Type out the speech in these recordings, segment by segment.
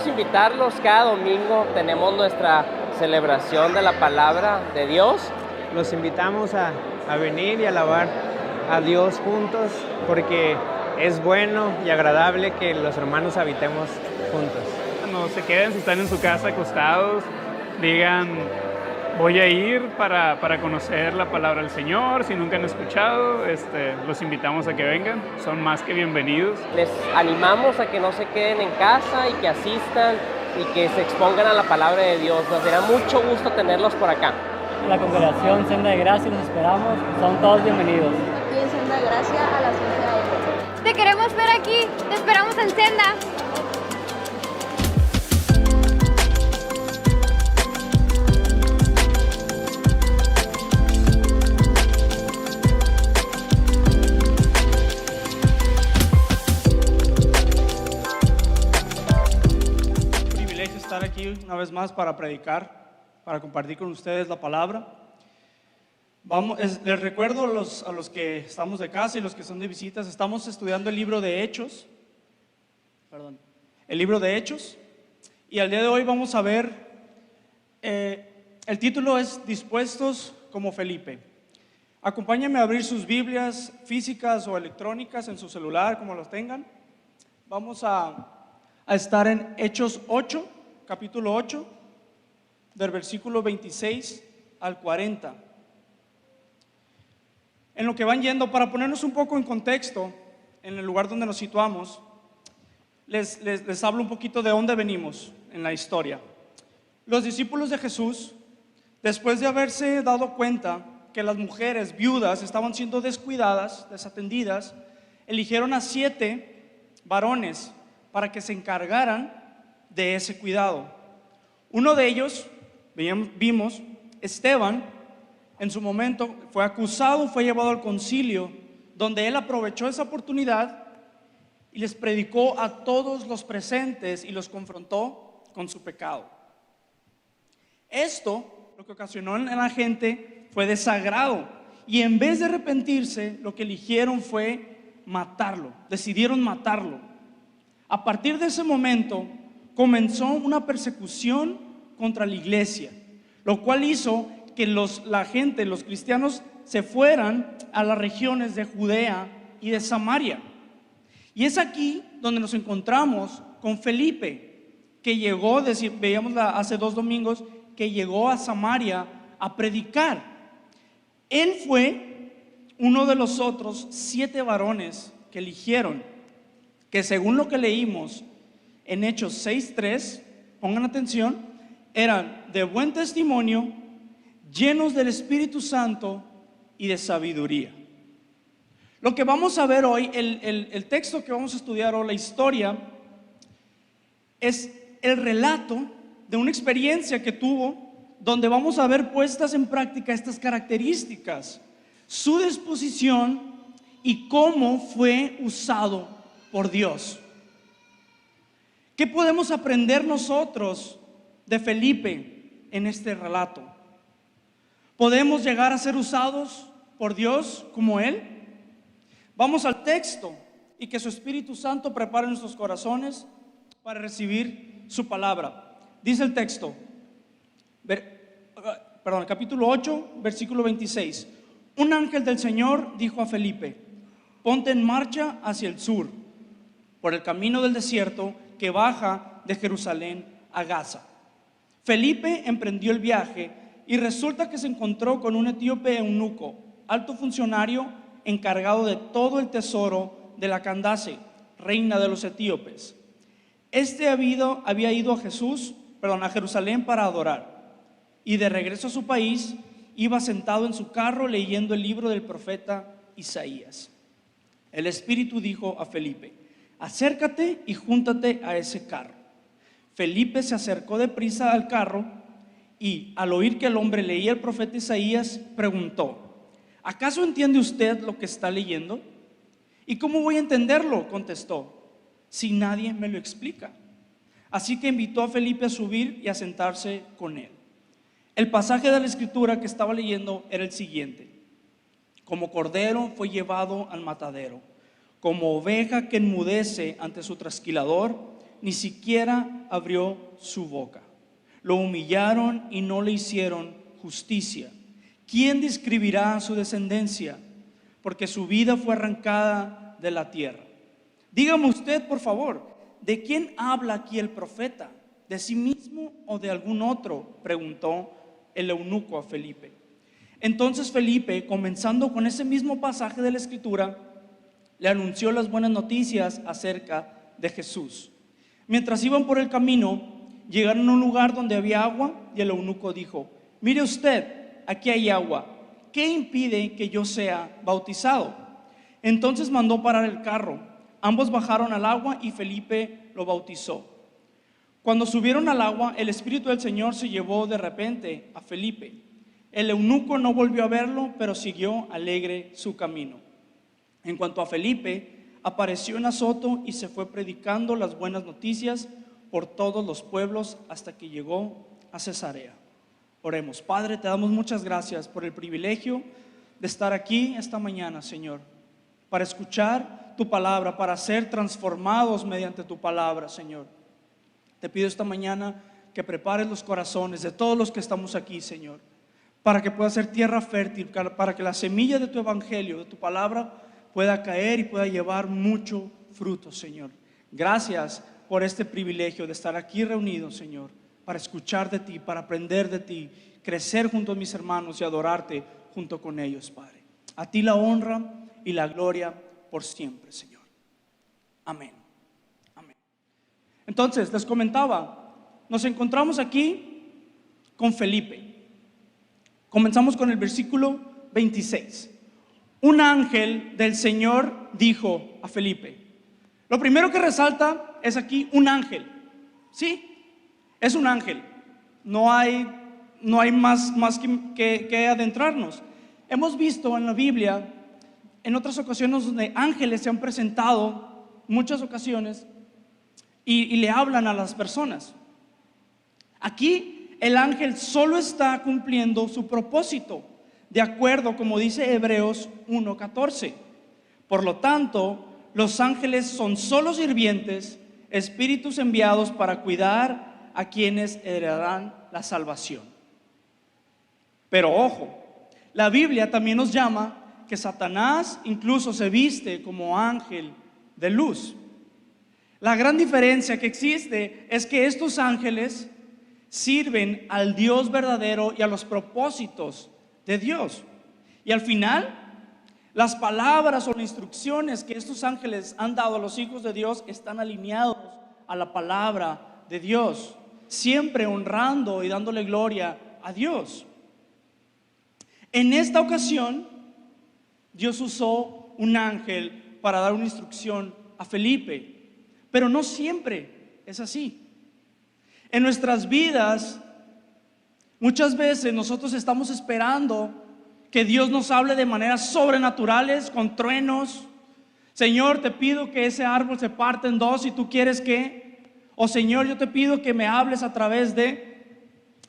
queremos invitarlos. Cada domingo tenemos nuestra celebración de la palabra de Dios. Los invitamos a venir y alabar a Dios juntos, porque es bueno y agradable que los hermanos habitemos juntos. No se queden, si están en su casa acostados, digan: voy a ir para conocer la palabra del Señor. Si nunca han escuchado, los invitamos a que vengan, son más que bienvenidos. Les animamos a que no se queden en casa y que asistan y que se expongan a la palabra de Dios. Nos dará mucho gusto tenerlos por acá. La congregación Senda de Gracia, los esperamos, son todos bienvenidos. Aquí en Senda de Gracia a las 11 a.m. Te queremos ver aquí, te esperamos en Senda. Estar aquí una vez más para predicar, para compartir con ustedes la palabra. Les recuerdo a los que estamos de casa y los que son de visitas, estamos estudiando el libro de Hechos, y al día de hoy vamos a ver, el título es Dispuestos como Felipe. Acompáñenme a abrir sus Biblias físicas o electrónicas en su celular, como los tengan. Vamos a estar en Hechos 8, capítulo 8, del versículo 26 al 40. En lo que van yendo, para ponernos un poco en contexto, en el lugar donde nos situamos, les hablo un poquito de dónde venimos en la historia. Los discípulos de Jesús, después de haberse dado cuenta que las mujeres viudas estaban siendo descuidadas, desatendidas, eligieron a 7 varones para que se encargaran de ese cuidado. Uno de ellos, vimos, Esteban, en su momento fue acusado, fue llevado al concilio, donde él aprovechó esa oportunidad y les predicó a todos los presentes y los confrontó con su pecado. Esto, lo que ocasionó en la gente, fue desagrado, y en vez de arrepentirse, lo que eligieron fue matarlo, decidieron matarlo. A partir de ese momento comenzó una persecución contra la iglesia, lo cual hizo que los cristianos se fueran a las regiones de Judea y de Samaria. Y es aquí donde nos encontramos con Felipe, que llegó, veíamos hace 2 domingos, que llegó a Samaria a predicar. Él fue uno de los otros 7 varones que eligieron, que según lo que leímos en Hechos 6:3, pongan atención, eran de buen testimonio, llenos del Espíritu Santo y de sabiduría. Lo que vamos a ver hoy, el texto que vamos a estudiar hoy, la historia, es el relato de una experiencia que tuvo, donde vamos a ver puestas en práctica estas características, su disposición y cómo fue usado por Dios. ¿Qué podemos aprender nosotros de Felipe en este relato? ¿Podemos llegar a ser usados por Dios como él? Vamos al texto y que su Espíritu Santo prepare nuestros corazones para recibir su palabra. Dice el texto, capítulo 8, versículo 26. Un ángel del Señor dijo a Felipe: ponte en marcha hacia el sur, por el camino del desierto que baja de Jerusalén a Gaza. Felipe emprendió el viaje y resulta que se encontró con un etíope eunuco, alto funcionario encargado de todo el tesoro de la Candace, reina de los etíopes. Había ido a Jerusalén para adorar, y de regreso a su país iba sentado en su carro leyendo el libro del profeta Isaías. El Espíritu dijo a Felipe: acércate y júntate a ese carro. Felipe se acercó deprisa al carro y, al oír que el hombre leía el profeta Isaías, preguntó: ¿acaso entiende usted lo que está leyendo? ¿Y cómo voy a entenderlo?, contestó, si nadie me lo explica. Así que invitó a Felipe a subir y a sentarse con él. El pasaje de la escritura que estaba leyendo era el siguiente: como cordero fue llevado al matadero, como oveja que enmudece ante su trasquilador, ni siquiera abrió su boca. Lo humillaron y no le hicieron justicia. ¿Quién describirá su descendencia? Porque su vida fue arrancada de la tierra. Dígame usted, por favor, ¿de quién habla aquí el profeta? ¿De sí mismo o de algún otro?, preguntó el eunuco a Felipe. Entonces Felipe, comenzando con ese mismo pasaje de la Escritura, le anunció las buenas noticias acerca de Jesús. Mientras iban por el camino, llegaron a un lugar donde había agua y el eunuco dijo: mire usted, aquí hay agua, ¿qué impide que yo sea bautizado? Entonces mandó parar el carro. Ambos bajaron al agua y Felipe lo bautizó. Cuando subieron al agua, el Espíritu del Señor se llevó de repente a Felipe. El eunuco no volvió a verlo, pero siguió alegre su camino. En cuanto a Felipe, apareció en Azoto y se fue predicando las buenas noticias por todos los pueblos hasta que llegó a Cesarea. Oremos. Padre, te damos muchas gracias por el privilegio de estar aquí esta mañana, Señor, para escuchar tu palabra, para ser transformados mediante tu palabra, Señor. Te pido esta mañana que prepares los corazones de todos los que estamos aquí, Señor, para que pueda ser tierra fértil, para que la semilla de tu evangelio, de tu palabra, pueda caer y pueda llevar mucho fruto, Señor. Gracias por este privilegio de estar aquí reunidos, Señor, para escuchar de ti, para aprender de ti, crecer junto a mis hermanos y adorarte junto con ellos, Padre. A ti la honra y la gloria por siempre, Señor. Amén. Amén. Entonces, les comentaba, nos encontramos aquí con Felipe. Comenzamos con el versículo 26. Un ángel del Señor dijo a Felipe. Lo primero que resalta es aquí un ángel. Sí, es un ángel. No hay más que adentrarnos. Hemos visto en la Biblia, en otras ocasiones, donde ángeles se han presentado, muchas ocasiones, y le hablan a las personas. Aquí el ángel solo está cumpliendo su propósito, de acuerdo como dice Hebreos 1:14. Por lo tanto, los ángeles son solo sirvientes, espíritus enviados para cuidar a quienes heredarán la salvación. Pero ojo, la Biblia también nos llama que Satanás incluso se viste como ángel de luz. La gran diferencia que existe es que estos ángeles sirven al Dios verdadero y a los propósitos de Dios. Y al final, las palabras o las instrucciones que estos ángeles han dado a los hijos de Dios están alineados a la palabra de Dios, siempre honrando y dándole gloria a Dios. En esta ocasión, Dios usó un ángel para dar una instrucción a Felipe, pero no siempre es así. En nuestras vidas, muchas veces nosotros estamos esperando que Dios nos hable de maneras sobrenaturales, con truenos. Señor, te pido que ese árbol se parte en dos, y tú quieres que, o Señor, yo te pido que me hables a través de.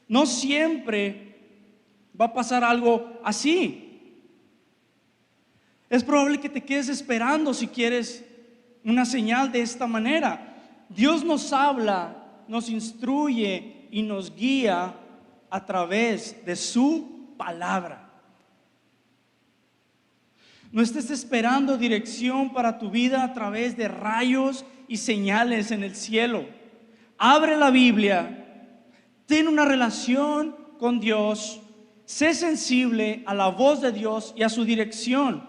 No siempre va a pasar algo así. Es probable que te quedes esperando si quieres una señal de esta manera. Dios nos habla, nos instruye y nos guía a través de su palabra. No estés esperando dirección para tu vida a través de rayos y señales en el cielo. Abre la Biblia, ten una relación con Dios, sé sensible a la voz de Dios y a su dirección,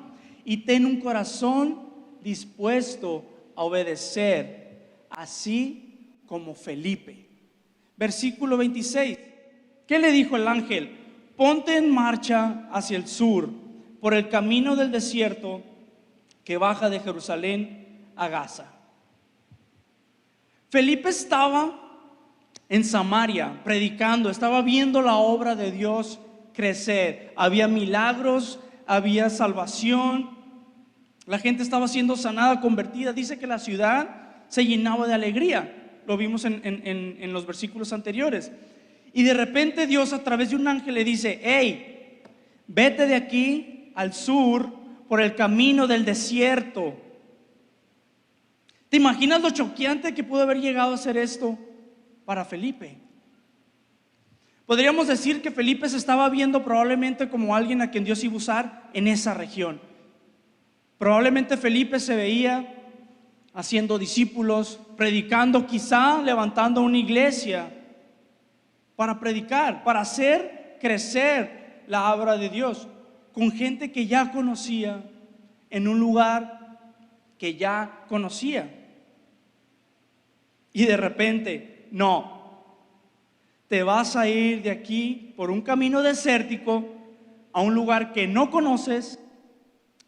y ten un corazón dispuesto a obedecer, así como Felipe. Versículo 26. ¿Qué le dijo el ángel? Ponte en marcha hacia el sur, por el camino del desierto que baja de Jerusalén a Gaza. Felipe estaba en Samaria predicando, estaba viendo la obra de Dios crecer. Había milagros, había salvación, la gente estaba siendo sanada, convertida. Dice que la ciudad se llenaba de alegría. Lo vimos en los versículos anteriores. Y de repente Dios, a través de un ángel, le dice: hey, vete de aquí al sur por el camino del desierto. ¿Te imaginas lo choqueante que pudo haber llegado a ser esto para Felipe? Podríamos decir que Felipe se estaba viendo probablemente como alguien a quien Dios iba a usar en esa región. Probablemente Felipe se veía haciendo discípulos, predicando, quizá levantando una iglesia para predicar, para hacer crecer la obra de Dios, con gente que ya conocía, en un lugar que ya conocía. Y de repente, no, te vas a ir de aquí por un camino desértico a un lugar que no conoces,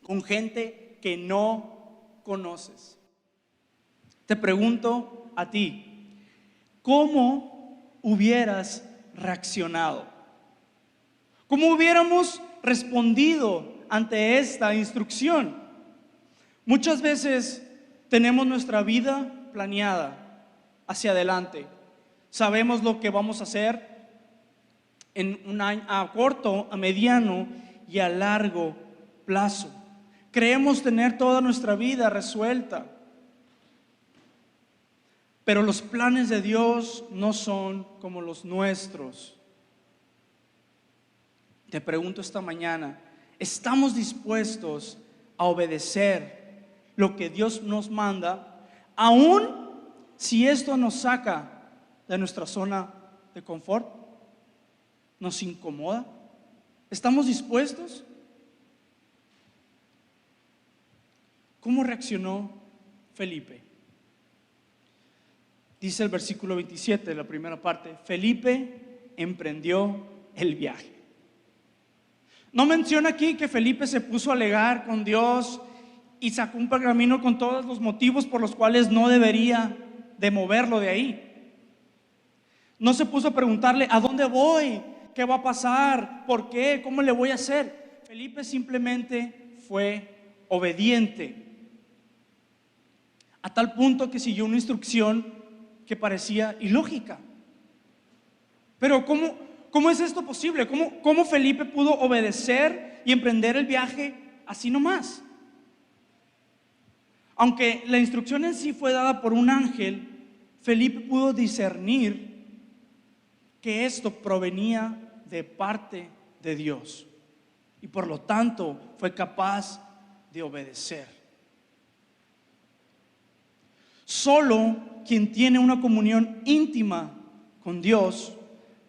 con gente que no conoces. Te pregunto a ti, ¿cómo hubieras reaccionado? ¿Cómo hubiéramos respondido ante esta instrucción? Muchas veces tenemos nuestra vida planeada hacia adelante. Sabemos lo que vamos a hacer en un año, a corto, a mediano y a largo plazo. Creemos tener toda nuestra vida resuelta. Pero los planes de Dios no son como los nuestros. Te pregunto esta mañana, ¿estamos dispuestos a obedecer lo que Dios nos manda, aun si esto nos saca de nuestra zona de confort? ¿Nos incomoda? ¿Estamos dispuestos? ¿Cómo reaccionó Felipe? Dice el versículo 27 de la primera parte, Felipe emprendió el viaje. No menciona aquí que Felipe se puso a alegar con Dios y sacó un pergamino con todos los motivos por los cuales no debería de moverlo de ahí. No se puso a preguntarle, ¿a dónde voy? ¿Qué va a pasar? ¿Por qué? ¿Cómo le voy a hacer? Felipe simplemente fue obediente, a tal punto que siguió una instrucción que parecía ilógica. Pero ¿cómo es esto posible? ¿Cómo Felipe pudo obedecer y emprender el viaje así nomás? Aunque la instrucción en sí fue dada por un ángel, Felipe pudo discernir que esto provenía de parte de Dios y por lo tanto fue capaz de obedecer. Solo quien tiene una comunión íntima con Dios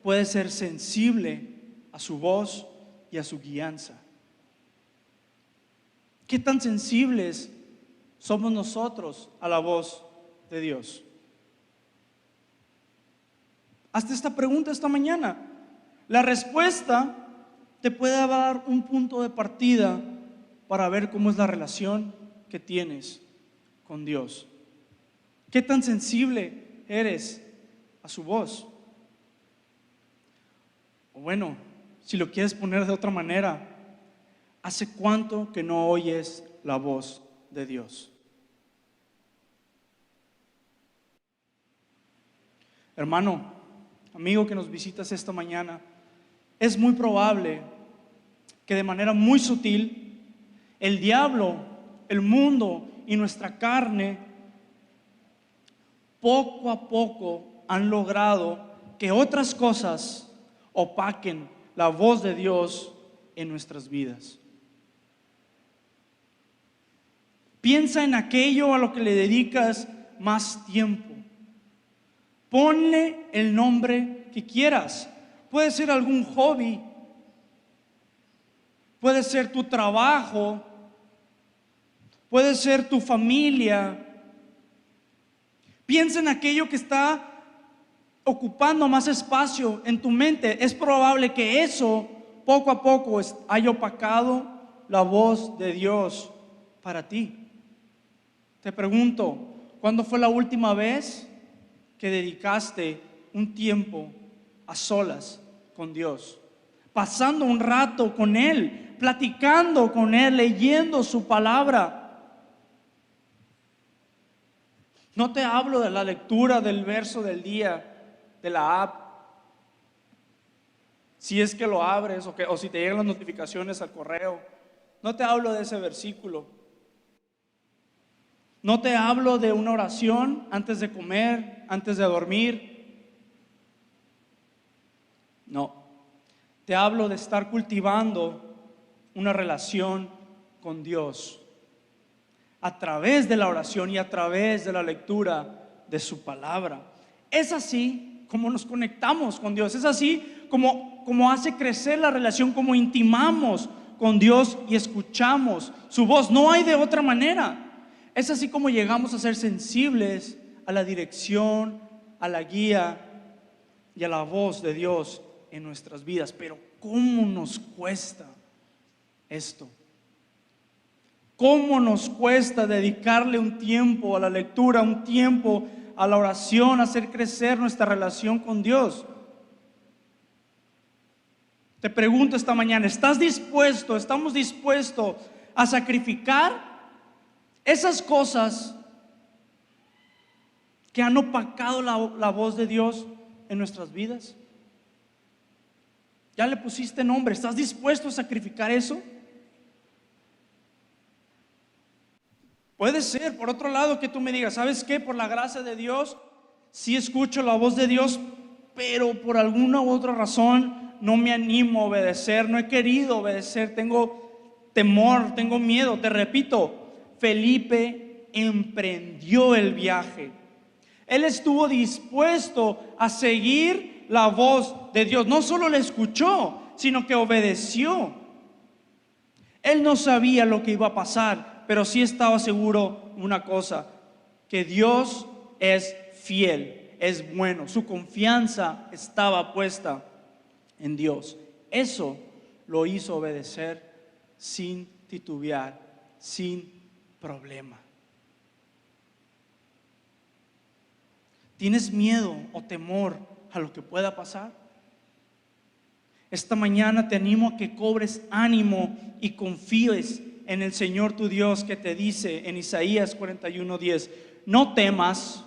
puede ser sensible a su voz y a su guianza. ¿Qué tan sensibles somos nosotros a la voz de Dios? Hazte esta pregunta esta mañana. La respuesta te puede dar un punto de partida para ver cómo es la relación que tienes con Dios. ¿Qué tan sensible eres a su voz? O bueno, si lo quieres poner de otra manera, ¿hace cuánto que no oyes la voz de Dios? Hermano, amigo que nos visitas esta mañana, es muy probable que de manera muy sutil el diablo, el mundo y nuestra carne poco a poco han logrado que otras cosas opaquen la voz de Dios en nuestras vidas. Piensa en aquello a lo que le dedicas más tiempo. Ponle el nombre que quieras. Puede ser algún hobby, puede ser tu trabajo, puede ser tu familia. Piensa en aquello que está ocupando más espacio en tu mente. Es probable que eso poco a poco haya opacado la voz de Dios para ti. Te pregunto, ¿cuándo fue la última vez que dedicaste un tiempo a solas con Dios? Pasando un rato con Él, platicando con Él, leyendo su palabra. No te hablo de la lectura del verso del día, de la app, si es que lo abres o si te llegan las notificaciones al correo. No te hablo de ese versículo. No te hablo de una oración antes de comer, antes de dormir. No. Te hablo de estar cultivando una relación con Dios a través de la oración y a través de la lectura de su palabra. Es así como nos conectamos con Dios. Es así como hace crecer la relación, como intimamos con Dios y escuchamos su voz. No hay de otra manera. Es así como llegamos a ser sensibles a la dirección, a la guía y a la voz de Dios en nuestras vidas. Pero ¿cómo nos cuesta esto? ¿Cómo nos cuesta dedicarle un tiempo a la lectura, un tiempo a la oración, a hacer crecer nuestra relación con Dios? Te pregunto esta mañana, ¿estamos dispuestos a sacrificar esas cosas que han opacado la voz de Dios en nuestras vidas? ¿Ya le pusiste nombre? ¿Estás dispuesto a sacrificar eso? Puede ser, por otro lado, que tú me digas, ¿sabes qué? Por la gracia de Dios, sí escucho la voz de Dios, pero por alguna u otra razón no me animo a obedecer, no he querido obedecer, tengo temor, tengo miedo. Te repito, Felipe emprendió el viaje. Él estuvo dispuesto a seguir la voz de Dios. No solo le escuchó, sino que obedeció. Él no sabía lo que iba a pasar, pero sí estaba seguro una cosa, que Dios es fiel, es bueno. Su confianza estaba puesta en Dios. Eso lo hizo obedecer sin titubear, sin problema. ¿Tienes miedo o temor a lo que pueda pasar? Esta mañana te animo a que cobres ánimo y confíes en el Señor tu Dios, que te dice en Isaías 41:10: no temas,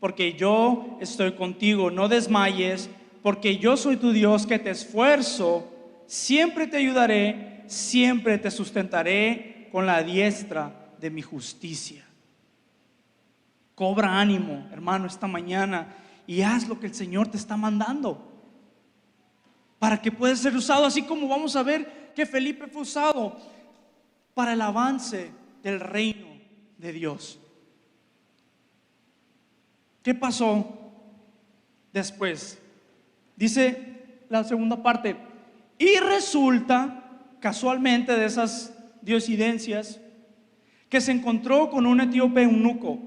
porque yo estoy contigo, no desmayes, porque yo soy tu Dios que te esfuerzo, siempre te ayudaré, siempre te sustentaré con la diestra de mi justicia. Cobra ánimo, hermano, esta mañana y haz lo que el Señor te está mandando para que puedas ser usado, así como vamos a ver que Felipe fue usado para el avance del reino de Dios. ¿Qué pasó después? Dice la segunda parte: y resulta, casualmente de esas diosidencias, que se encontró con un etíope eunuco,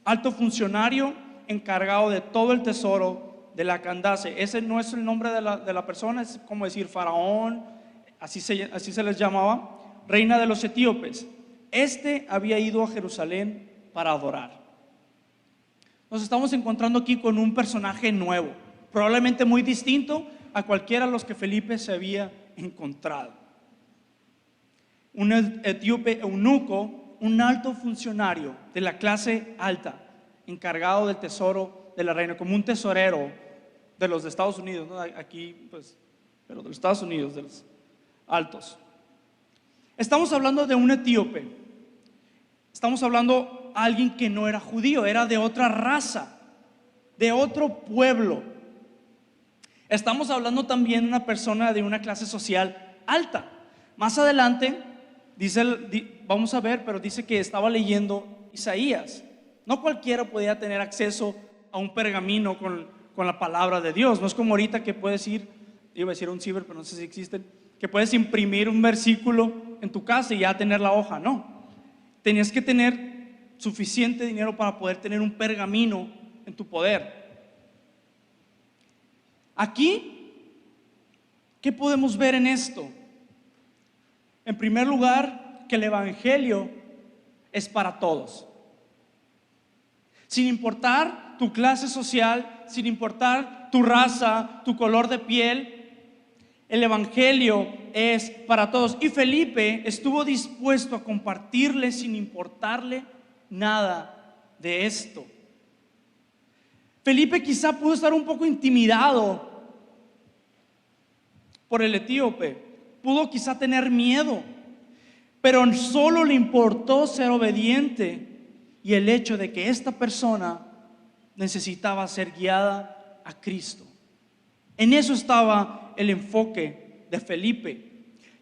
alto funcionario encargado de todo el tesoro de la Candace. Ese no es el nombre de la persona, es como decir faraón, así se les llamaba, reina de los etíopes. Este había ido a Jerusalén para adorar. Nos estamos encontrando aquí con un personaje nuevo, probablemente muy distinto a cualquiera de los que Felipe se había encontrado. Un etíope eunuco, un alto funcionario de la clase alta, encargado del tesoro de la reina, como un tesorero de los de Estados Unidos, ¿no? Aquí pues, pero de los Estados Unidos, de los altos. Estamos hablando de un etíope. Estamos hablando de alguien que no era judío, era de otra raza, de otro pueblo. Estamos hablando también de una persona de una clase social alta. Más adelante vamos a ver, pero dice que estaba leyendo Isaías. No cualquiera podía tener acceso a un pergamino con la palabra de Dios. No es como ahorita que puedes ir, iba a decir un ciber, pero no sé si existen, que puedes imprimir un versículo en tu casa y ya tener la hoja. No, tenías que tener suficiente dinero para poder tener un pergamino en tu poder. Aquí, ¿qué podemos ver en esto? En primer lugar, que el evangelio es para todos. Sin importar tu clase social, sin importar tu raza, tu color de piel, el evangelio es para todos. Y Felipe estuvo dispuesto a compartirle sin importarle nada de esto. Felipe quizá pudo estar un poco intimidado por el etíope, pudo quizá tener miedo, pero solo le importó ser obediente y el hecho de que esta persona necesitaba ser guiada a Cristo. En eso estaba el enfoque de Felipe.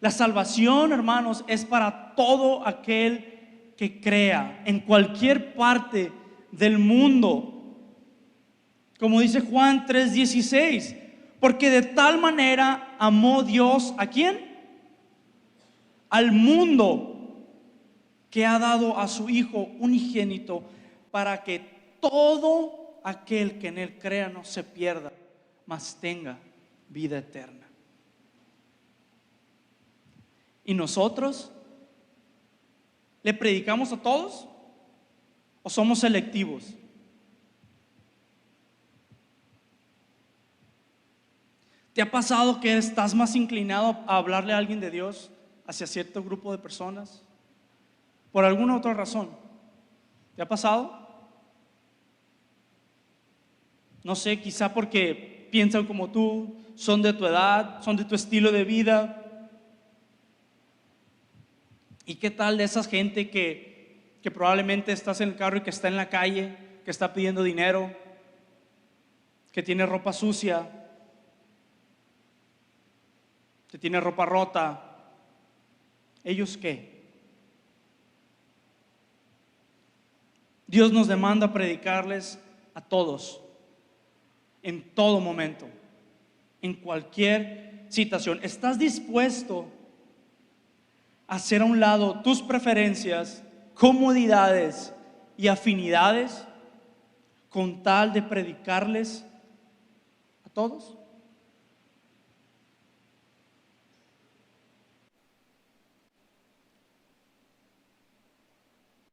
La salvación, hermanos, es para todo aquel que crea en cualquier parte del mundo. Como dice Juan 3:16, porque de tal manera amó Dios, ¿a quién? Al mundo, que ha dado a su Hijo unigénito, para que todo aquel que en Él crea no se pierda, mas tenga vida eterna. ¿Y nosotros le predicamos a todos o somos selectivos? ¿Te ha pasado que estás más inclinado a hablarle a alguien de Dios hacia cierto grupo de personas por alguna otra razón? ¿Te ha pasado? No sé, quizá porque piensan como tú, son de tu edad, son de tu estilo de vida. ¿Y qué tal de esa gente que probablemente estás en el carro y que está en la calle, que está pidiendo dinero, que tiene ropa sucia, que tiene ropa rota? ¿Ellos qué? Dios nos demanda predicarles a todos, en todo momento, en cualquier situación. ¿Estás dispuesto a hacer a un lado tus preferencias, comodidades y afinidades con tal de predicarles a todos?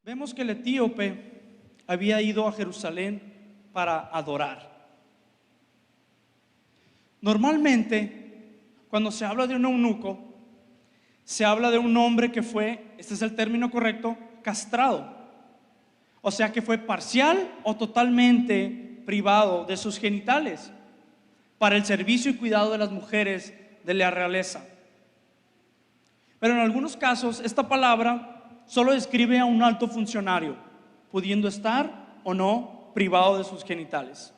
Vemos que el etíope había ido a Jerusalén para adorar. Normalmente, cuando se habla de un eunuco, se habla de un hombre que fue, este es el término correcto, castrado. O sea que fue parcial o totalmente privado de sus genitales para el servicio y cuidado de las mujeres de la realeza. Pero en algunos casos, esta palabra solo describe a un alto funcionario, pudiendo estar o no privado de sus genitales.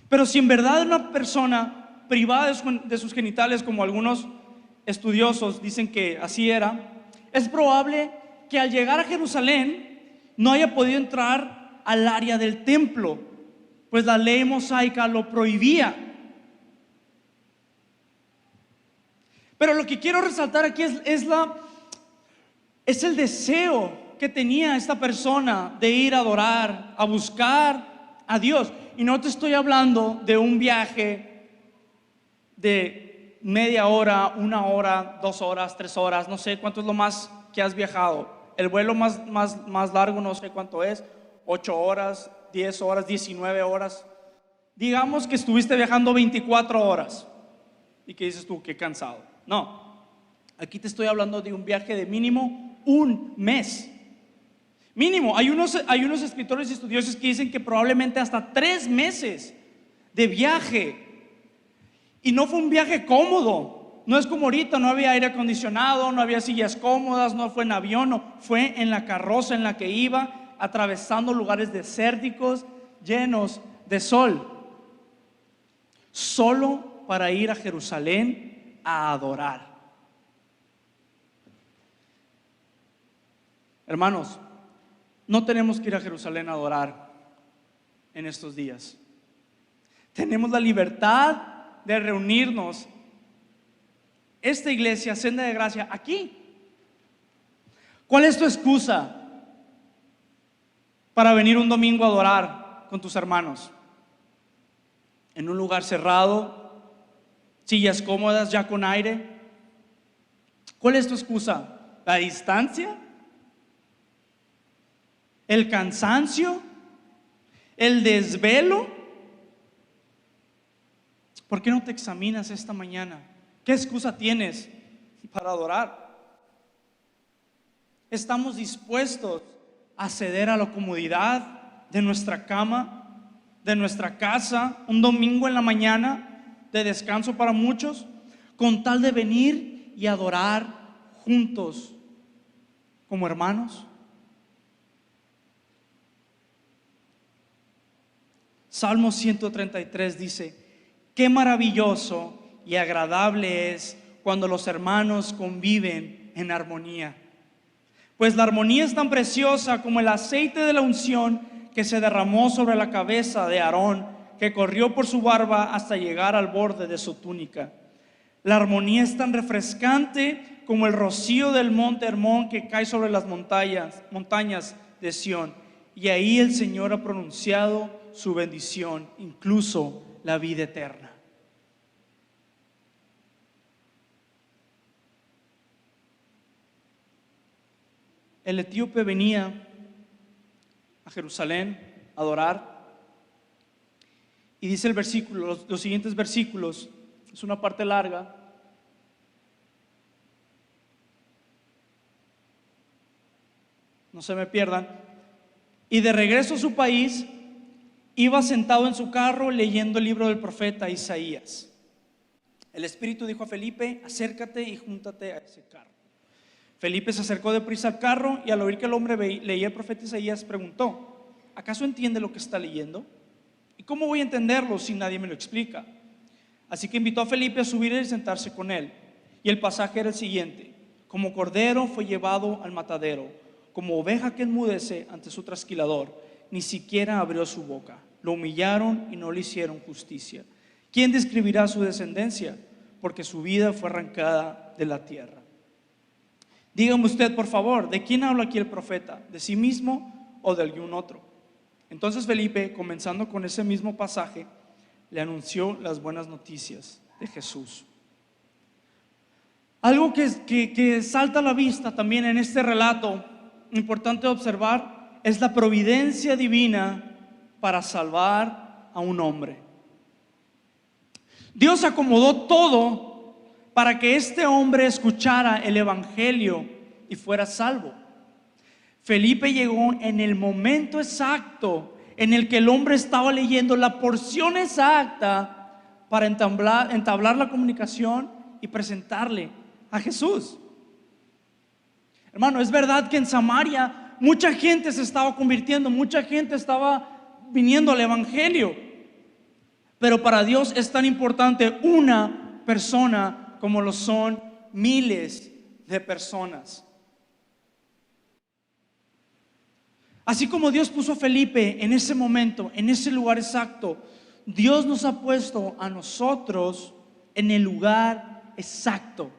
Pero si en verdad una persona privada de sus genitales, como algunos estudiosos dicen que así era, es probable que al llegar a Jerusalén no haya podido entrar al área del templo, pues la ley mosaica lo prohibía. Pero lo que quiero resaltar aquí es el deseo que tenía esta persona de ir a adorar, a buscar a Dios. Y no te estoy hablando de un viaje de media hora, 1 hora, 2 horas, 3 horas, no sé cuánto es lo más que has viajado. El vuelo más largo no sé cuánto es, 8 horas, 10 horas, 19 horas. Digamos que estuviste viajando 24 horas y que dices tú, qué cansado. No, aquí te estoy hablando de un viaje de mínimo 1 mes. Mínimo, hay unos escritores y estudiosos que dicen que probablemente hasta 3 meses de viaje. Y no fue un viaje cómodo. No es como ahorita, no había aire acondicionado, no había sillas cómodas, no fue en avión, no, fue en la carroza en la que iba, atravesando lugares desérticos llenos de sol, solo para ir a Jerusalén a adorar. Hermanos, no tenemos que ir a Jerusalén a adorar en estos días. Tenemos la libertad de reunirnos, esta iglesia, Senda de Gracia, aquí. ¿Cuál es tu excusa para venir un domingo a adorar con tus hermanos? En un lugar cerrado, sillas cómodas, ya con aire. ¿Cuál es tu excusa? ¿La distancia? ¿El cansancio? ¿El desvelo? ¿Por qué no te examinas esta mañana? ¿Qué excusa tienes para adorar? ¿Estamos dispuestos a ceder a la comodidad de nuestra cama, de nuestra casa, un domingo en la mañana de descanso para muchos, con tal de venir y adorar juntos como hermanos? Salmo 133 dice: qué maravilloso y agradable es cuando los hermanos conviven en armonía. Pues la armonía es tan preciosa como el aceite de la unción que se derramó sobre la cabeza de Aarón, que corrió por su barba hasta llegar al borde de su túnica. La armonía es tan refrescante como el rocío del monte Hermón que cae sobre las montañas de Sión. Y ahí el Señor ha pronunciado su bendición, incluso la vida eterna. El etíope venía a Jerusalén a adorar, y dice el versículo, los siguientes versículos, es una parte larga. No se me pierdan. Y de regreso a su país, iba sentado en su carro leyendo el libro del profeta Isaías. El Espíritu dijo a Felipe: acércate y júntate a ese carro. Felipe se acercó deprisa al carro y al oír que el hombre leía el profeta Isaías, preguntó: ¿acaso entiende lo que está leyendo? ¿Y cómo voy a entenderlo si nadie me lo explica? Así que invitó a Felipe a subir y sentarse con él. Y el pasaje era el siguiente: como cordero fue llevado al matadero, como oveja que enmudece ante su trasquilador, ni siquiera abrió su boca. Lo humillaron y no le hicieron justicia. ¿Quién describirá su descendencia? Porque su vida fue arrancada de la tierra. Dígame usted, por favor, ¿de quién habla aquí el profeta? ¿De sí mismo o de algún otro? Entonces Felipe, comenzando con ese mismo pasaje, le anunció las buenas noticias de Jesús. Algo que salta a la vista también en este relato, importante observar, es la providencia divina para salvar a un hombre. Dios acomodó todo para que este hombre escuchara el evangelio y fuera salvo. Felipe llegó en el momento exacto en el que el hombre estaba leyendo la porción exacta para entablar la comunicación y presentarle a Jesús. Hermano, es verdad que en Samaria mucha gente se estaba convirtiendo, mucha gente estaba viniendo al evangelio, pero para Dios es tan importante una persona como lo son miles de personas. Así como Dios puso a Felipe en ese momento, en ese lugar exacto, Dios nos ha puesto a nosotros en el lugar exacto,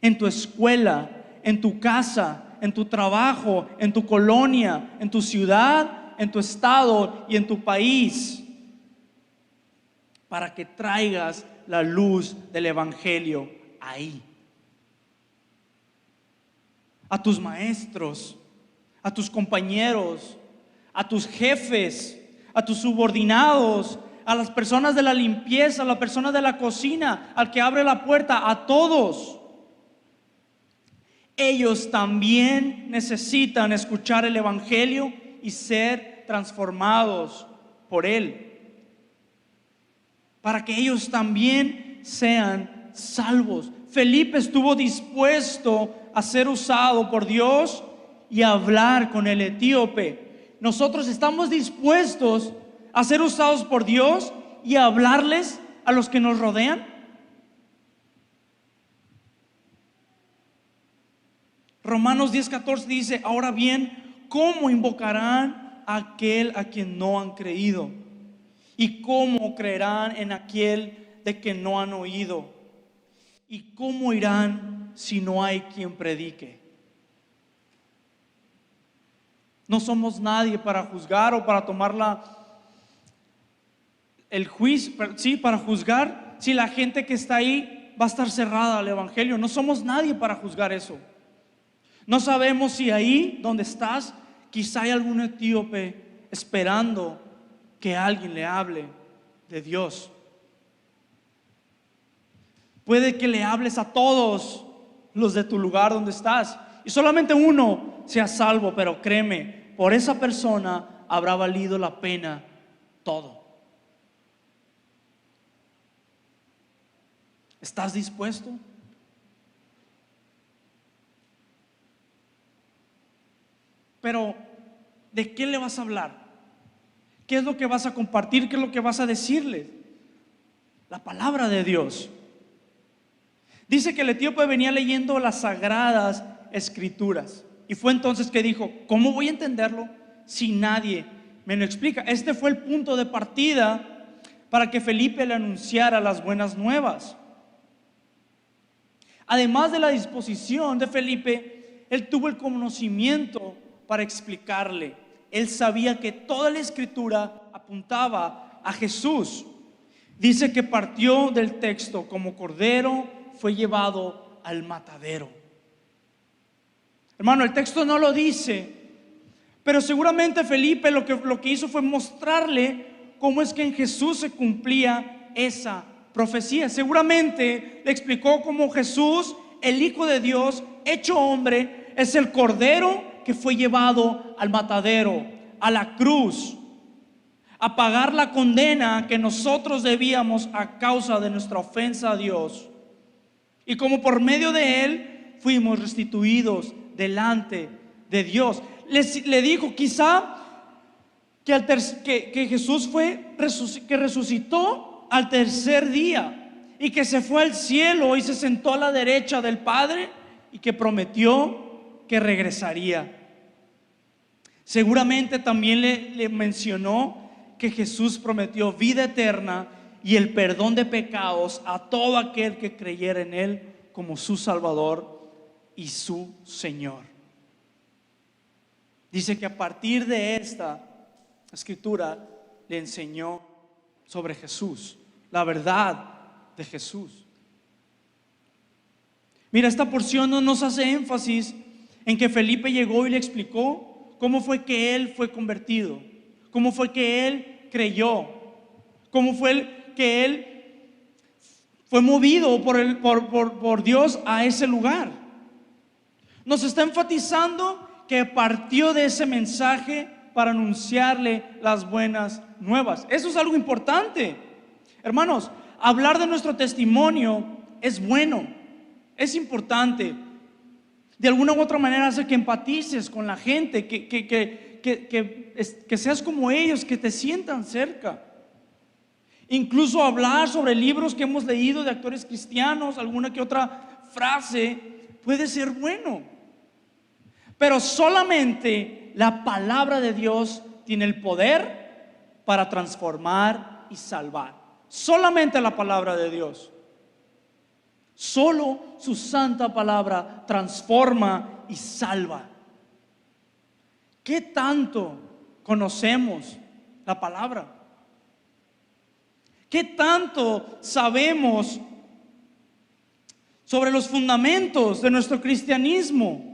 en tu escuela, en tu casa, en tu trabajo, en tu colonia, en tu ciudad, en tu estado y en tu país, para que traigas la luz del evangelio ahí. A tus maestros, a tus compañeros, a tus jefes, a tus subordinados, a las personas de la limpieza, a la persona de la cocina, al que abre la puerta, a todos. Ellos también necesitan escuchar el evangelio y ser transformados por él, para que ellos también sean salvos. Felipe estuvo dispuesto a ser usado por Dios y hablar con el etíope. Nosotros estamos dispuestos a ser usados por Dios y a hablarles a los que nos rodean. Romanos 10:14 dice: ahora bien, ¿cómo invocarán a aquel a quien no han creído? ¿Y cómo creerán en aquel de que no han oído? ¿Y cómo irán si no hay quien predique? No somos nadie para juzgar o para tomar el juicio, sí, para juzgar si la gente que está ahí va a estar cerrada al evangelio. No somos nadie para juzgar eso. No sabemos si ahí donde estás quizá hay algún etíope esperando que alguien le hable de Dios. Puede que le hables a todos los de tu lugar donde estás y solamente uno sea salvo, pero créeme, por esa persona habrá valido la pena todo. ¿Estás dispuesto? Pero, ¿de qué le vas a hablar? ¿Qué es lo que vas a compartir? ¿Qué es lo que vas a decirles? La palabra de Dios. Dice que el etíope venía leyendo las sagradas escrituras. Y fue entonces que dijo: ¿cómo voy a entenderlo si nadie me lo explica? Este fue el punto de partida para que Felipe le anunciara las buenas nuevas. Además de la disposición de Felipe, él tuvo el conocimiento para explicarle. Él sabía que toda la escritura apuntaba a Jesús. Dice que partió del texto: como cordero fue llevado al matadero. Hermano, el texto no lo dice, pero seguramente Felipe lo que hizo fue mostrarle cómo es que en Jesús se cumplía esa profecía. Seguramente le explicó cómo Jesús, el Hijo de Dios, hecho hombre, es el cordero que fue llevado al matadero, a la cruz, a pagar la condena que nosotros debíamos a causa de nuestra ofensa a Dios. Y como por medio de él fuimos restituidos delante de Dios. Le dijo quizá que Jesús que resucitó al tercer día y que se fue al cielo y se sentó a la derecha del Padre y que prometió que regresaría. Seguramente también le mencionó que Jesús prometió vida eterna y el perdón de pecados a todo aquel que creyera en él como su Salvador y su Señor. Dice que a partir de esta escritura le enseñó sobre Jesús, la verdad de Jesús. Mira, esta porción no nos hace énfasis en que Felipe llegó y le explicó cómo fue que él fue convertido, cómo fue que él creyó, cómo fue que él fue movido por Dios a ese lugar. Nos está enfatizando que partió de ese mensaje para anunciarle las buenas nuevas. Eso es algo importante. Hermanos, hablar de nuestro testimonio es bueno, es importante. De alguna u otra manera hace que empatices con la gente, que seas como ellos, que te sientan cerca. Incluso hablar sobre libros que hemos leído de autores cristianos, alguna que otra frase, puede ser bueno. Pero solamente la palabra de Dios tiene el poder para transformar y salvar. Solamente la palabra de Dios. Solo su santa palabra transforma y salva. ¿Qué tanto conocemos la palabra? ¿Qué tanto sabemos sobre los fundamentos de nuestro cristianismo?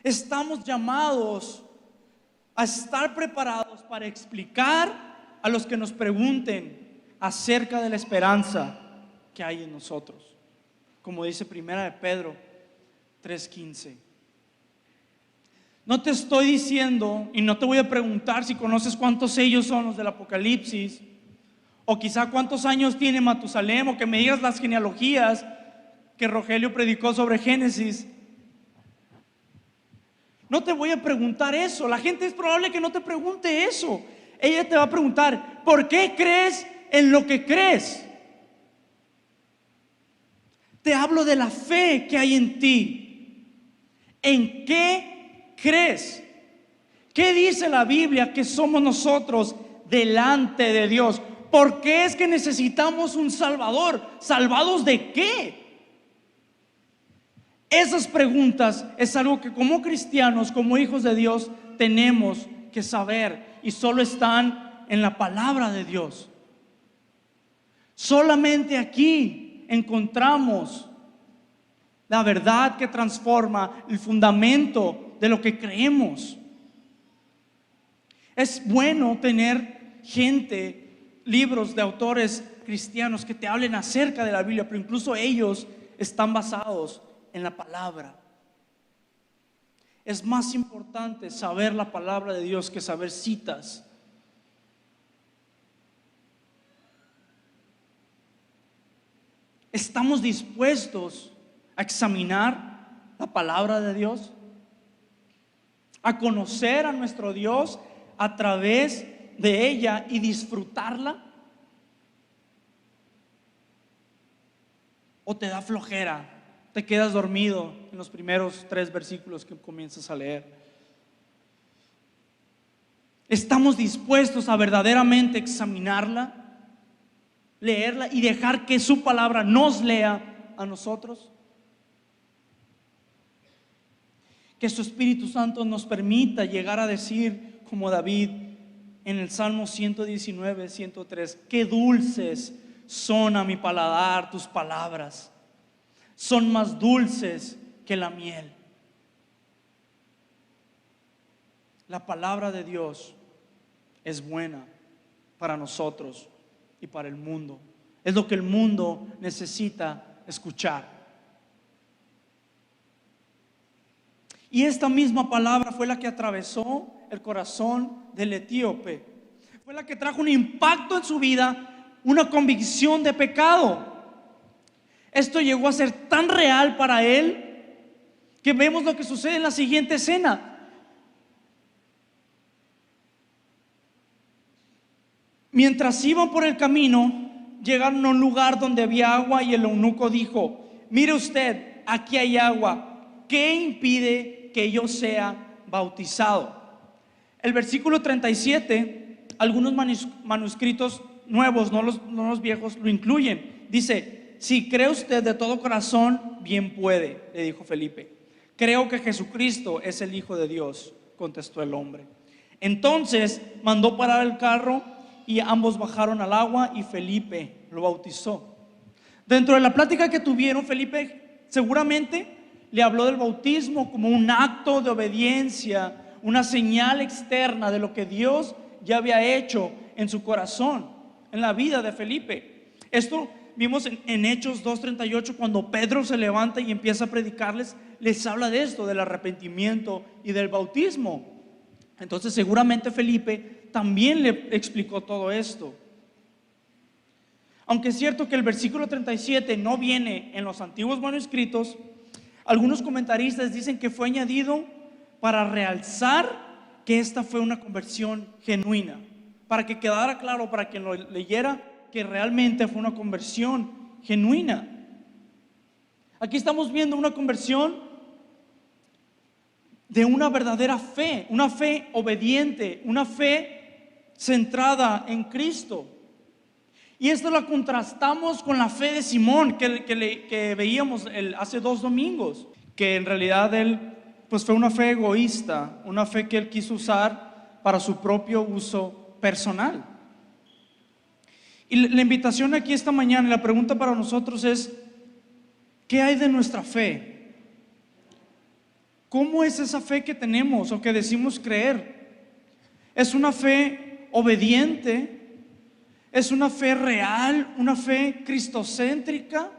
Estamos llamados a estar preparados para explicar a los que nos pregunten acerca de la esperanza que hay en nosotros, como dice Primera de Pedro 3:15. No te estoy diciendo y no te voy a preguntar si conoces cuántos sellos son los del Apocalipsis, o quizá cuántos años tiene Matusalem, o que me digas las genealogías que Rogelio predicó sobre Génesis. No te voy a preguntar eso. La gente es probable que no te pregunte eso. Ella te va a preguntar: ¿por qué crees en lo que crees? Te hablo de la fe que hay en ti. ¿En qué crees? ¿Qué dice la Biblia que somos nosotros delante de Dios? ¿Por qué es que necesitamos un Salvador? ¿Salvados de qué? Esas preguntas es algo que como cristianos, como hijos de Dios, tenemos que saber, y solo están en la palabra de Dios. Solamente aquí encontramos la verdad que transforma, el fundamento de lo que creemos. Es bueno tener gente, libros de autores cristianos que te hablen acerca de la Biblia, pero incluso ellos están basados en la palabra. Es más importante saber la palabra de Dios que saber citas. ¿Estamos dispuestos a examinar la palabra de Dios? a conocer a nuestro Dios a través de ella y disfrutarla? ¿O te da flojera? Te quedas dormido en los primeros 3 versículos que comienzas a leer. ¿Estamos dispuestos a verdaderamente examinarla, leerla y dejar que su palabra nos lea a nosotros? Que su Espíritu Santo nos permita llegar a decir, como David en el Salmo 119, 103, qué dulces son a mi paladar tus palabras, son más dulces que la miel. La palabra de Dios es buena para nosotros y para el mundo. Es lo que el mundo necesita escuchar. Y esta misma palabra fue la que atravesó el corazón del etíope. Fue la que trajo un impacto en su vida, una convicción de pecado. Esto llegó a ser tan real para él que vemos lo que sucede en la siguiente escena. Mientras iban por el camino, llegaron a un lugar donde había agua y el eunuco dijo: mire usted, aquí hay agua, ¿qué impide que yo sea bautizado? El versículo 37, algunos manuscritos nuevos, no los viejos, lo incluyen. Dice: si cree usted de todo corazón, bien puede, le dijo Felipe. Creo que Jesucristo es el Hijo de Dios, contestó el hombre. Entonces mandó parar el carro y ambos bajaron al agua y Felipe lo bautizó. Dentro de la plática que tuvieron, Felipe seguramente le habló del bautismo como un acto de obediencia, una señal externa de lo que Dios ya había hecho en su corazón, en la vida de Felipe. Esto vimos en Hechos 2:38, cuando Pedro se levanta y empieza a predicarles, les habla de esto, del arrepentimiento y del bautismo. Entonces seguramente Felipe también le explicó todo esto. Aunque es cierto que el versículo 37 no viene en los antiguos manuscritos, algunos comentaristas dicen que fue añadido para realzar que esta fue una conversión genuina, para que quedara claro para quien lo leyera que realmente fue una conversión genuina. Aquí estamos viendo una conversión de una verdadera fe, una fe obediente, una fe centrada en Cristo. Y esto la contrastamos con la fe de Simón que veíamos hace 2 domingos, que en realidad él pues fue una fe egoísta, una fe que él quiso usar para su propio uso personal. Y la invitación aquí esta mañana, la pregunta para nosotros es: ¿qué hay de nuestra fe? ¿Cómo es esa fe que tenemos o que decimos creer? ¿Es una fe obediente? ¿Es una fe real? ¿Una fe cristocéntrica?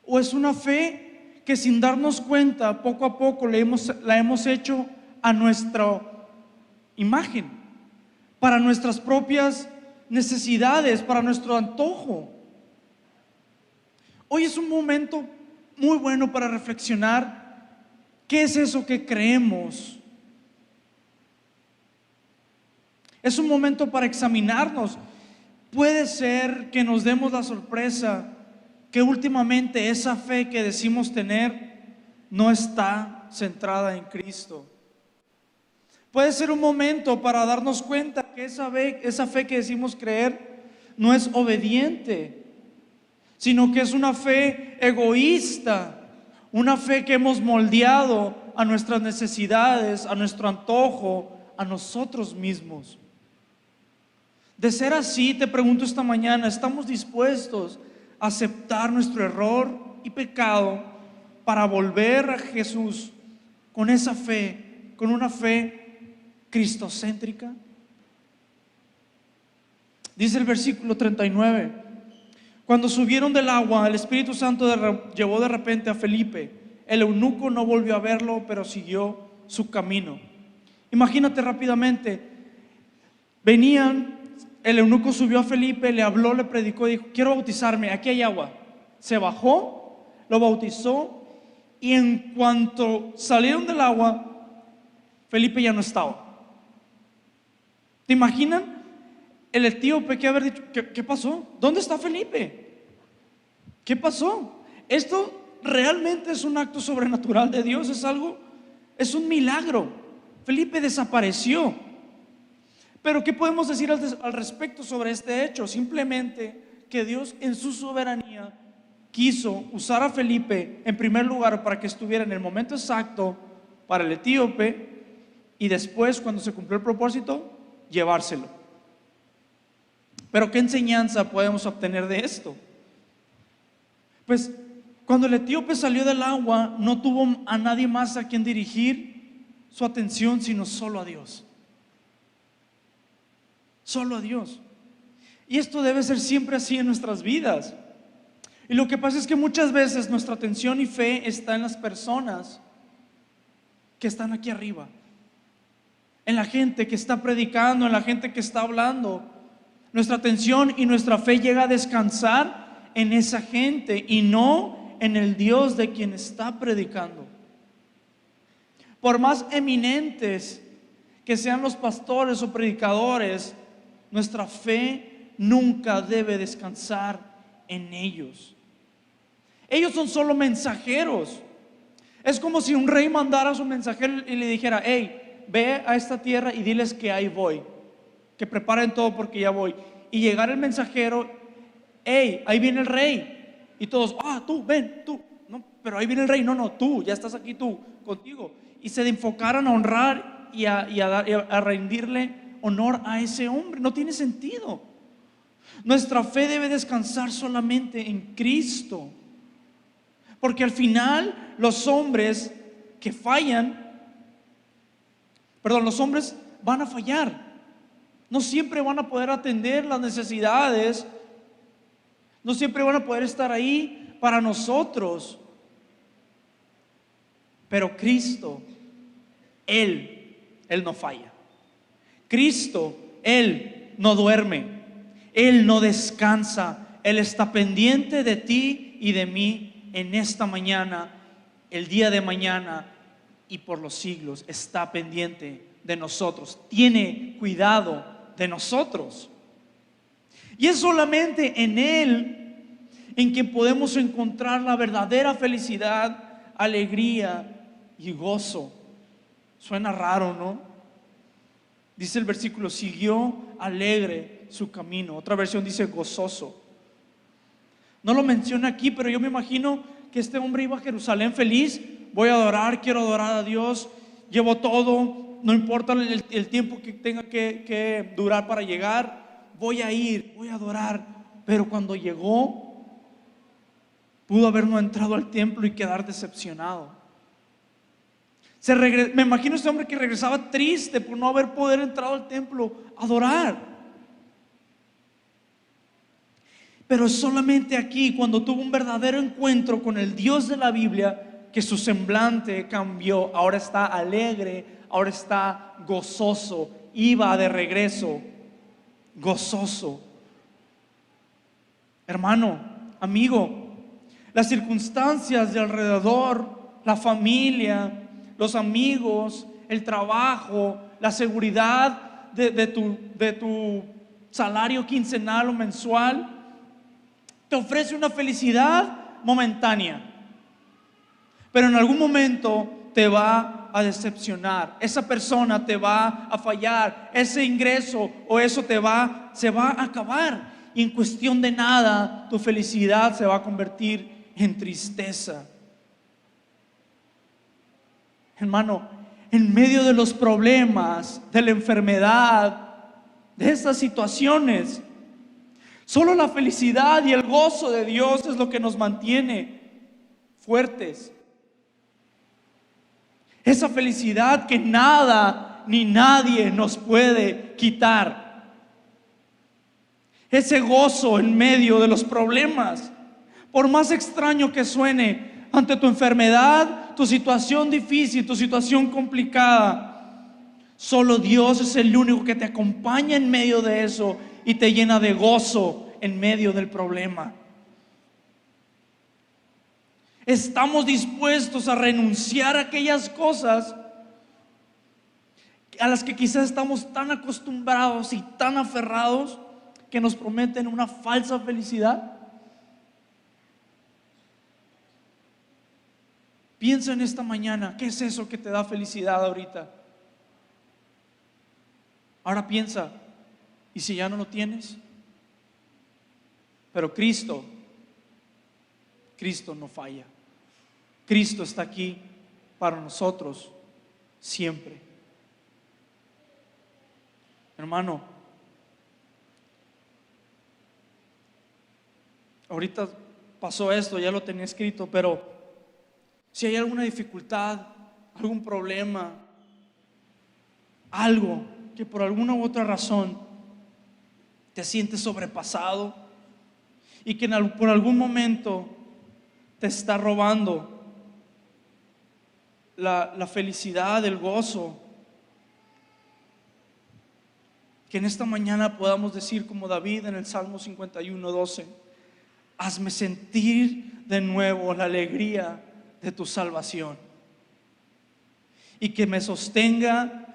¿O es una fe que sin darnos cuenta, poco a poco la hemos hecho a nuestra imagen, para nuestras propias necesidades, para nuestro antojo? Hoy es un momento muy bueno para reflexionar. ¿Qué es eso que creemos? Es un momento para examinarnos. Puede ser que nos demos la sorpresa que últimamente esa fe que decimos tener no está centrada en Cristo. Puede ser un momento para darnos cuenta que esa fe que decimos creer no es obediente, sino que es una fe egoísta, una fe que hemos moldeado a nuestras necesidades, a nuestro antojo, a nosotros mismos. De ser así, te pregunto esta mañana, ¿estamos dispuestos a aceptar nuestro error y pecado para volver a Jesús con esa fe, con una fe cristocéntrica? Dice el versículo 39: cuando subieron del agua, el Espíritu Santo llevó de repente a Felipe. El eunuco no volvió a verlo, pero siguió su camino. Imagínate rápidamente, el eunuco subió a Felipe, le habló, le predicó, dijo: quiero bautizarme, aquí hay agua. Se bajó, lo bautizó, y en cuanto salieron del agua, Felipe ya no estaba. ¿Te imaginan? El etíope que haber dicho, ¿qué pasó? ¿Dónde está Felipe? ¿Qué pasó? Esto realmente es un acto sobrenatural de Dios, es un milagro. Felipe desapareció. Pero ¿qué podemos decir al respecto sobre este hecho? Simplemente que Dios en su soberanía quiso usar a Felipe en primer lugar para que estuviera en el momento exacto para el etíope, y después, cuando se cumplió el propósito, llevárselo. Pero ¿qué enseñanza podemos obtener de esto? Pues cuando el etíope salió del agua, no tuvo a nadie más a quien dirigir su atención, sino solo a Dios. Solo a Dios. Y esto debe ser siempre así en nuestras vidas. Y lo que pasa es que muchas veces nuestra atención y fe está en las personas que están aquí arriba, en la gente que está predicando, en la gente que está hablando. Nuestra atención y nuestra fe llega a descansar en esa gente y no en el Dios de quien está predicando. Por más eminentes que sean los pastores o predicadores, nuestra fe nunca debe descansar en ellos. Ellos son solo mensajeros. Es como si un rey mandara a su mensajero y le dijera: hey, ve a esta tierra y diles que ahí voy, que preparen todo porque ya voy. Y llegar el mensajero: hey, ahí viene el rey. Y todos: tú, ven, tú. No, pero ahí viene el rey. No, tú, ya estás aquí, tú, contigo. Y se enfocaran a honrar y a rendirle honor a ese hombre. No tiene sentido. Nuestra fe debe descansar solamente en Cristo, porque al final los hombres que fallan, los hombres van a fallar. No siempre van a poder atender las necesidades, no siempre van a poder estar ahí para nosotros. Pero Cristo, Él no falla. Cristo, Él no duerme, Él no descansa. Él está pendiente de ti y de mí en esta mañana, el día de mañana y por los siglos. Está pendiente de nosotros, tiene cuidado de nosotros. Y es solamente en Él en quien podemos encontrar la verdadera felicidad, alegría y gozo. Suena raro, ¿no? Dice el versículo: siguió alegre su camino. Otra versión dice gozoso. No lo menciona aquí, pero yo me imagino que este hombre iba a Jerusalén feliz. Voy a adorar, quiero adorar a Dios, llevo todo, no importa el tiempo que tenga que durar para llegar, voy a ir, voy a adorar. Pero cuando llegó, pudo haber no entrado al templo y quedar decepcionado. Me imagino este hombre que regresaba triste por no haber podido entrar al templo a adorar. Pero es solamente aquí, cuando tuvo un verdadero encuentro con el Dios de la Biblia, que su semblante cambió. Ahora está alegre, ahora está gozoso. Iba de regreso gozoso. Hermano, amigo, las circunstancias de alrededor, la familia, los amigos, el trabajo, la seguridad de tu salario quincenal o mensual, te ofrece una felicidad momentánea, pero en algún momento te va a decepcionar. Esa persona te va a fallar, ese ingreso o eso se va a acabar, y en cuestión de nada tu felicidad se va a convertir en tristeza. Hermano, en medio de los problemas, de la enfermedad, de estas situaciones, solo la felicidad y el gozo de Dios es lo que nos mantiene fuertes. Esa felicidad que nada ni nadie nos puede quitar. Ese gozo en medio de los problemas. Por más extraño que suene, ante tu enfermedad, tu situación difícil, tu situación complicada, solo Dios es el único que te acompaña en medio de eso y te llena de gozo en medio del problema. Estamos dispuestos a renunciar a aquellas cosas a las que quizás estamos tan acostumbrados y tan aferrados que nos prometen una falsa felicidad. Piensa en esta mañana, ¿qué es eso que te da felicidad ahorita? Ahora piensa, ¿y si ya no lo tienes? Pero Cristo no falla. Cristo está aquí para nosotros siempre. Hermano, ahorita pasó esto, ya lo tenía escrito, pero si hay alguna dificultad, algún problema, algo que por alguna u otra razón te sientes sobrepasado y que por algún momento te está robando la felicidad, el gozo, que en esta mañana podamos decir como David en el Salmo 51:12: hazme sentir de nuevo la alegría de tu salvación, y que me sostenga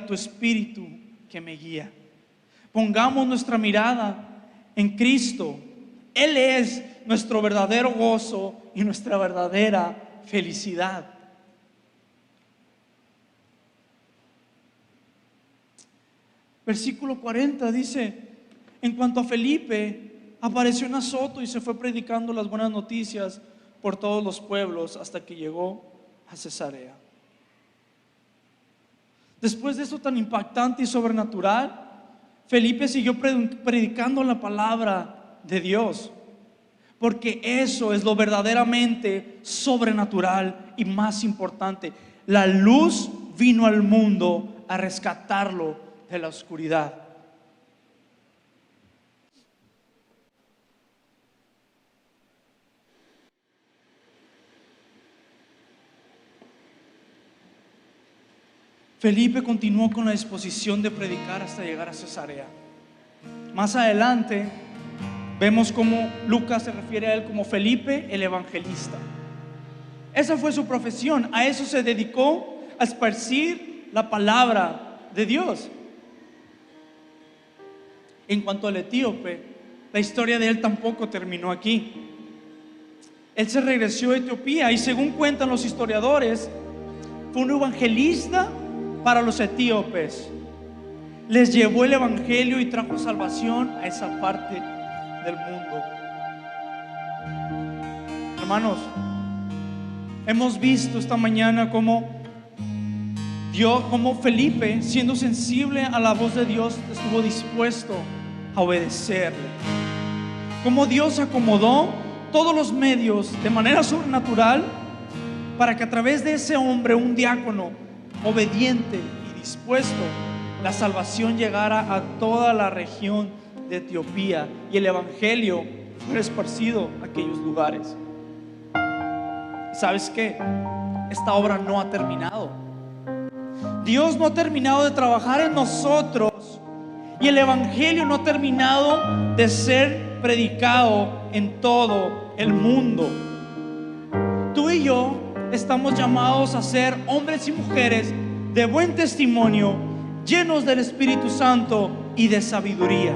tu espíritu que me guía. Pongamos nuestra mirada en Cristo. Él es nuestro verdadero gozo y nuestra verdadera felicidad. Versículo 40 dice: en cuanto a Felipe, apareció en Azoto y se fue predicando las buenas noticias por todos los pueblos hasta que llegó a Cesarea. Después de esto tan impactante y sobrenatural, Felipe siguió predicando la palabra de Dios, porque eso es lo verdaderamente sobrenatural y más importante. La luz vino al mundo a rescatarlo de la oscuridad. Felipe continuó con la disposición de predicar hasta llegar a Cesarea. Más adelante vemos cómo Lucas se refiere a él como Felipe el evangelista. Esa fue su profesión, a eso se dedicó, a esparcir la palabra de Dios. En cuanto al etíope, la historia de él tampoco terminó aquí. Él se regresó a Etiopía y, según cuentan los historiadores, fue un evangelista para los etíopes. Les llevó el evangelio y trajo salvación a esa parte del mundo. Hermanos, hemos visto esta mañana cómo Felipe, siendo sensible a la voz de Dios, estuvo dispuesto a obedecerle. Cómo Dios acomodó todos los medios de manera sobrenatural para que a través de ese hombre, un diácono obediente y dispuesto, la salvación llegara a toda la región de Etiopía y el evangelio fuera esparcido a aquellos lugares. ¿Sabes qué? Esta obra no ha terminado. Dios no ha terminado de trabajar en nosotros y el evangelio no ha terminado de ser predicado en todo el mundo. Tú y yo estamos llamados a ser hombres y mujeres de buen testimonio, llenos del Espíritu Santo y de sabiduría.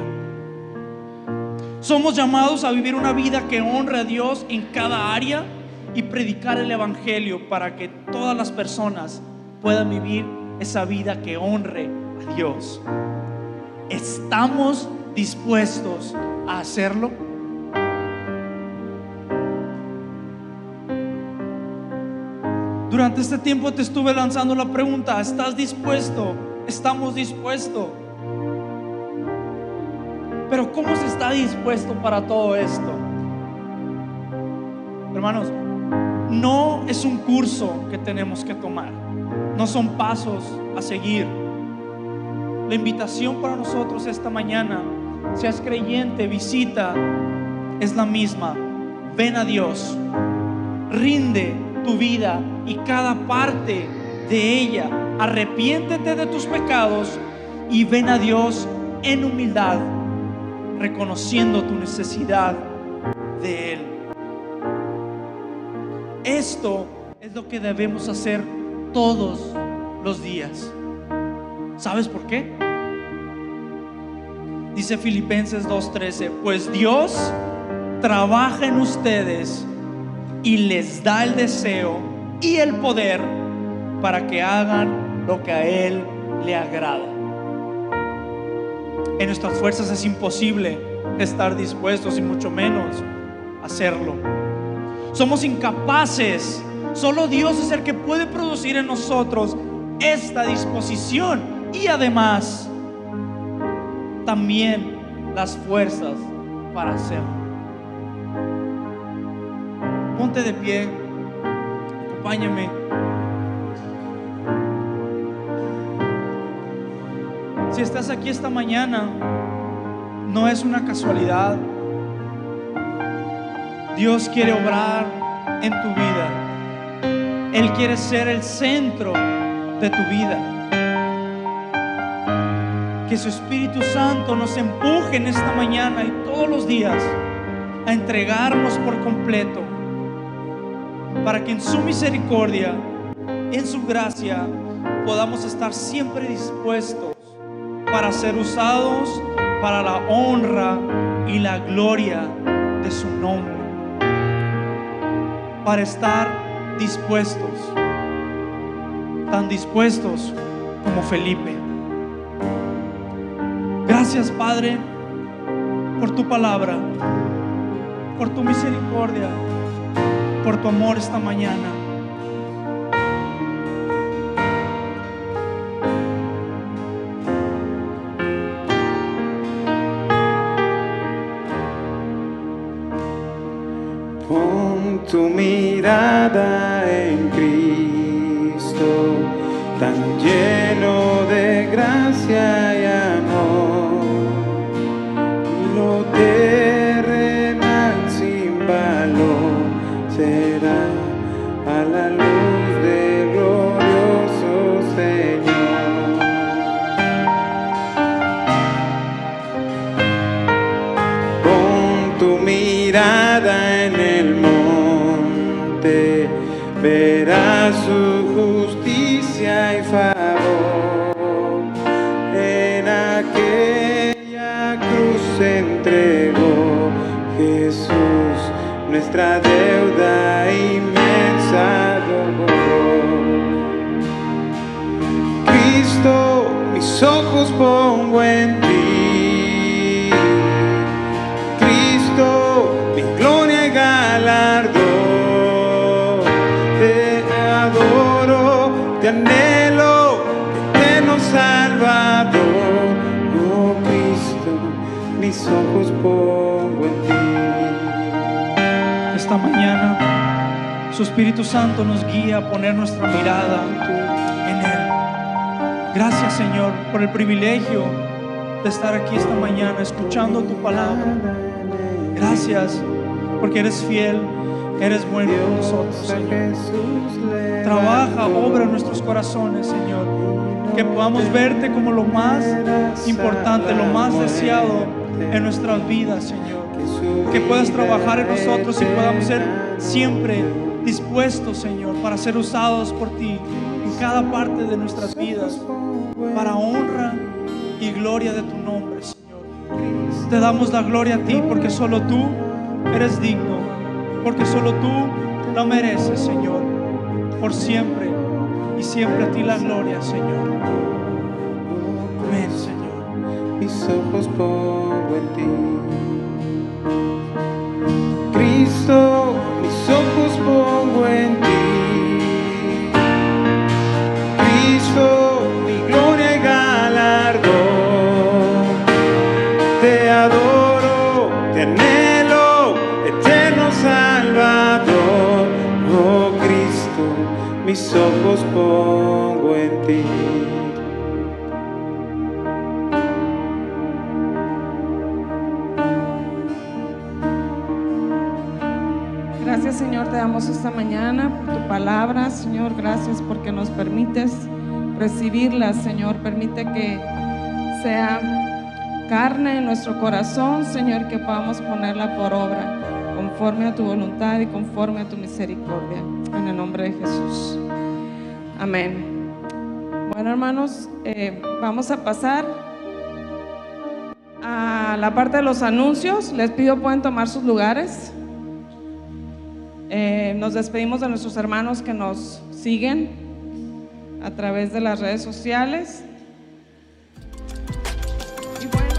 Somos llamados a vivir una vida que honre a Dios en cada área y predicar el evangelio para que todas las personas puedan vivir esa vida que honre a Dios. ¿Estamos dispuestos a hacerlo? Durante este tiempo te estuve lanzando la pregunta: ¿estás dispuesto? ¿Estamos dispuestos? Pero ¿cómo se está dispuesto para todo esto? Hermanos, no es un curso que tenemos que tomar, no son pasos a seguir. La invitación para nosotros esta mañana, seas creyente, visita, es la misma. Ven a Dios, rinde tu vida y cada parte de ella, arrepiéntete de tus pecados y ven a Dios en humildad, reconociendo tu necesidad de Él. Esto es lo que debemos hacer todos los días. ¿Sabes por qué? Dice Filipenses 2:13, pues Dios trabaja en ustedes y les da el deseo y el poder para que hagan lo que a Él le agrada. En nuestras fuerzas es imposible estar dispuestos y mucho menos hacerlo. Somos incapaces. Solo Dios es el que puede producir en nosotros esta disposición y además también las fuerzas para hacerlo. Ponte de pie, acompáñame. Si estás aquí esta mañana, no es una casualidad. Dios quiere obrar en tu vida. Él quiere ser el centro de tu vida. Que su Espíritu Santo nos empuje en esta mañana y todos los días a entregarnos por completo, para que en su misericordia, en su gracia, podamos estar siempre dispuestos para ser usados para la honra y la gloria de su nombre. Para estar dispuestos, tan dispuestos como Felipe. Gracias, Padre, por tu palabra, por tu misericordia, por tu amor esta mañana. Pon tu mirada en Cristo, tan lleno de gracia y amor. Lo terrenal sin valor será a la luz del glorioso Señor. Pon tu mirada en el monte, verás su justicia y favor. En aquella cruz se entregó Jesús, nuestra deuda inmensa borró. Cristo, mis ojos pongo en ti. Cristo, mi gloria y galardón. Te adoro, te anhelo, eterno Salvador. Oh Cristo, mis ojos pongo en ti. Esta mañana su Espíritu Santo nos guía a poner nuestra mirada en Él. Gracias, Señor, por el privilegio de estar aquí esta mañana escuchando tu palabra. Gracias porque eres fiel, eres bueno con nosotros, Señor. Trabaja, obra en nuestros corazones, Señor. Que podamos verte como lo más importante, lo más deseado en nuestras vidas, Señor. Que puedas trabajar en nosotros y podamos ser siempre dispuestos, Señor, para ser usados por ti en cada parte de nuestras vidas, para honra y gloria de tu nombre, Señor. Te damos la gloria a ti porque solo tú eres digno, porque solo tú lo mereces, Señor. Por siempre y siempre a ti la gloria, Señor. Amén, Señor. Mis ojos pongo en ti. Cristo, mis ojos pongo en ti. Cristo, mi gloria y galardón. Te adoro, te anhelo, eterno Salvador. Oh Cristo, mis ojos pongo en ti. Gracias, Señor, te damos esta mañana por tu palabra, Señor. Gracias porque nos permites recibirla, Señor. Permite que sea carne en nuestro corazón, Señor, que podamos ponerla por obra conforme a tu voluntad y conforme a tu misericordia. En el nombre de Jesús. Amén. Bueno, hermanos, vamos a pasar a la parte de los anuncios. Les pido pueden tomar sus lugares. Nos despedimos de nuestros hermanos que nos siguen a través de las redes sociales. Y bueno,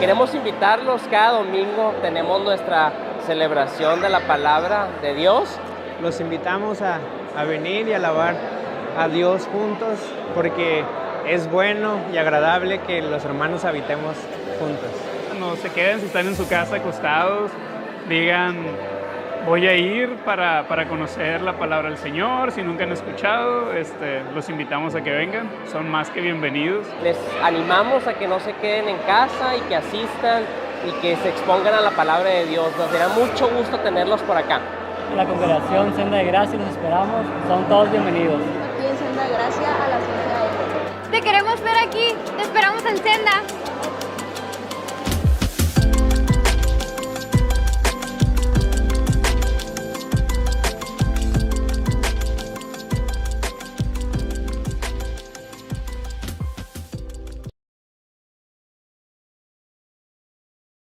Queremos invitarlos, cada domingo tenemos nuestra celebración de la palabra de Dios. Los invitamos a venir y alabar a Dios juntos porque es bueno y agradable que los hermanos habitemos juntos. No se queden, si están en su casa acostados, digan, voy a ir para conocer la palabra del Señor. Si nunca han escuchado, los invitamos a que vengan, son más que bienvenidos. Les animamos a que no se queden en casa y que asistan y que se expongan a la palabra de Dios. Nos dará mucho gusto tenerlos por acá. En la congregación Senda de Gracia los esperamos, son todos bienvenidos. Aquí en Senda de Gracia a las 11 a.m. Te queremos ver aquí. Te esperamos en Senda.